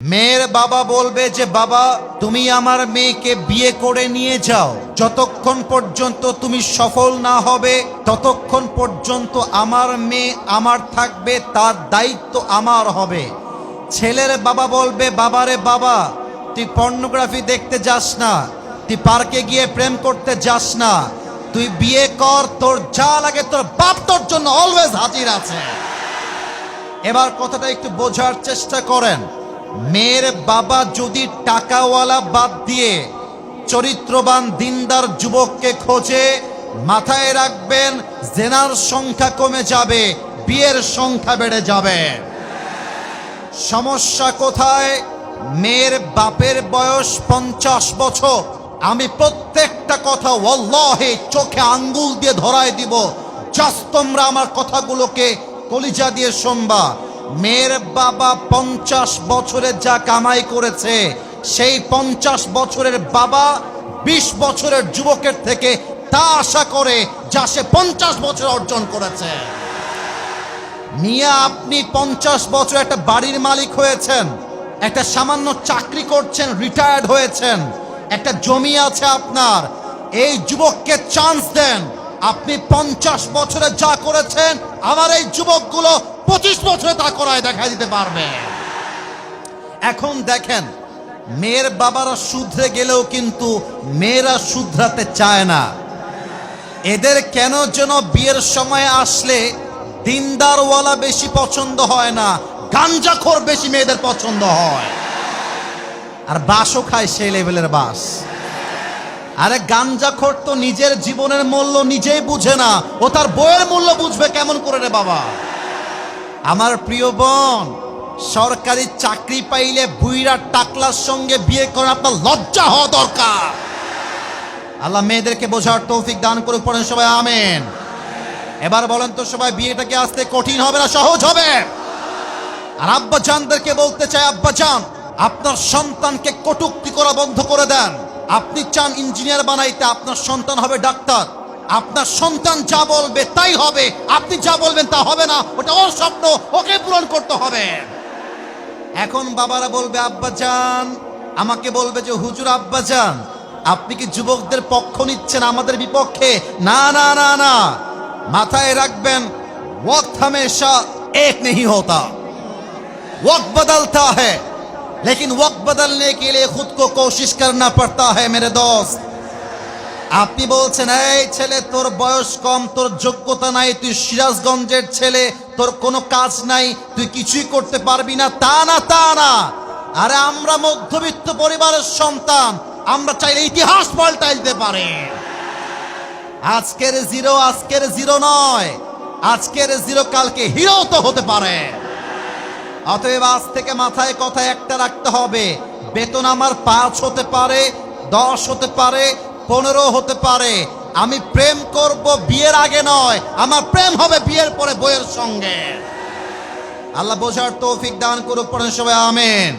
মেয়ের বাবা বলবে যে বাবা তুমি আমার মেয়েকে বিয়ে করে নিয়ে যাও, যতক্ষণ পর্যন্ত তুমি সফল না হবে ততক্ষণ পর্যন্ত আমার মেয়ে আমার থাকবে, তার দায়িত্ব আমার হবে। ছেলের বাবা বলবে বাবারে বাবা তুই পর্নোগ্রাফি দেখতে যাস না, তুই পার্কে গিয়ে প্রেম করতে যাস না, তুই বিয়ে কর, তোর যা লাগে তোর বাপ তোর জন্য অলওয়েজ হাজির আছে। এবার কথাটা একটু বোঝার চেষ্টা করেন। মেয়ের বাবা যদি টাকাওয়ালা বাদ দিয়ে চরিত্রবান দিনদার যুবককে খোঁজে, মাথায় রাখবেন জেনার সংখ্যা কমে যাবে, বিয়ের সংখ্যা বেড়ে যাবে। সমস্যা কোথায়? মেয়ের বাপের বয়স 50 বছর। আমি প্রত্যেকটা কথা ওয়াল্লাহি চোখে আঙ্গুল দিয়ে ধরায় দিব, জাস্ট তোমরা আমার কথাগুলোকে কলিজা দিয়ে শুনবা। মেয়ের বাবা 50 বছরে যা কামাই করেছে, সেই 50 বছরের বাবা 20 বছরের যুবকের থেকে তা আশা করে যা সে 50 বছর অর্জন করেছে। মিয়া আপনি 50 বছর একটা বাড়ির মালিক হয়েছেন, একটা সামান্য চাকরি করছেন, রিটায়ার্ড হয়েছেন, একটা জমি আছে আপনার। এই যুবককে চান্স দেন, আপনি 50 বছরে যা করেছেন আমার এই যুবকগুলো 25 বছরে তা করায় দেখা দিতে পারবে। এখন দেখেন, মেয়ের বাবারা শুধরে গেলেও কিন্তু মেয়েরা শুধরাতে চায় না। এদের কেন যেন বিয়ের সময় আসলে দিনদারওয়ালা বেশি পছন্দ হয় না, গাঞ্জাখোর বেশি মেয়েদের পছন্দ হয়। আর বাসও খায় সেই লেভেলের বাস। আরে গাঞ্জাখোর তো নিজের জীবনের মূল্য নিজেই বুঝে না, ও তার বইয়ের মূল্য বুঝবে কেমন করে রে বাবা? আমার প্রিয় বোন, সরকারি চাকরি পাইলে বুইরা টাকলার সঙ্গে বিয়ে করে আপনার লজ্জা হওয়া দরকার। আল্লাহ মেয়েদেরকে বোঝার তৌফিক দান করুক, পড়েন সবাই আমিন। এবার বলেন তো সবাই, বিয়েটা কি আসতে কঠিন হবে না সহজ হবে? আর আব্বা জানদেরকে বলতে চাই, আব্বা জান আপনার সন্তানকে কটূক্তি করা বন্ধ করে দেন। আপনি চান ইঞ্জিনিয়ার বানাইতে, আপনার সন্তান হবে ডাক্তার। আপনার সন্তান যা বলবে তাই হবে, আপনি যা বলবেন তা হবে না, ওটা ওর স্বপ্ন, ওকে পূরণ করতে হবে। এখন বাবারা বলবে আব্বা জান, আমাকে বলবে যে হুজুর আব্বা জান আপনি কি যুবকদের পক্ষ নিচ্ছেন আমাদের বিপক্ষে? না না না না, মাথায় রাখবেন वक्त हमेशा एक नहीं होता, वक्त बदलता है, लेकिन वक्त बदलने के लिए खुद को कोशिश करना पड़ता है मेरे दोस्त। আপনি বলছেন এই ছেলে তোর বয়স কম, তোর যোগ্যতা নাই, তুই সিরাজগঞ্জের ছেলে, তোর কোনো কাজ নাই, তুই কিছুই করতে পারবি না। তা না তা না, আরে আমরা মধ্যবিত্ত পরিবারের সন্তান, আমরা চাইলে ইতিহাস পাল্টাই দিতে পারি। আজকের জিরো আজকের জিরো নয়, আজকের জিরো কালকে হিরো তো হতে পারে। অতএব আজ থেকে মাথায় কথা একটা রাখতে হবে, বেতন আমার 5 হতে পারে, 10 হতে পারে, 15 হতে পারে, আমি প্রেম করব বিয়ের আগে নয়, আমার প্রেম হবে বিয়ের পরে বইয়ের সঙ্গে। আল্লাহ বোঝার তৌফিক দান করুক, পড়েন সবাই আমিন।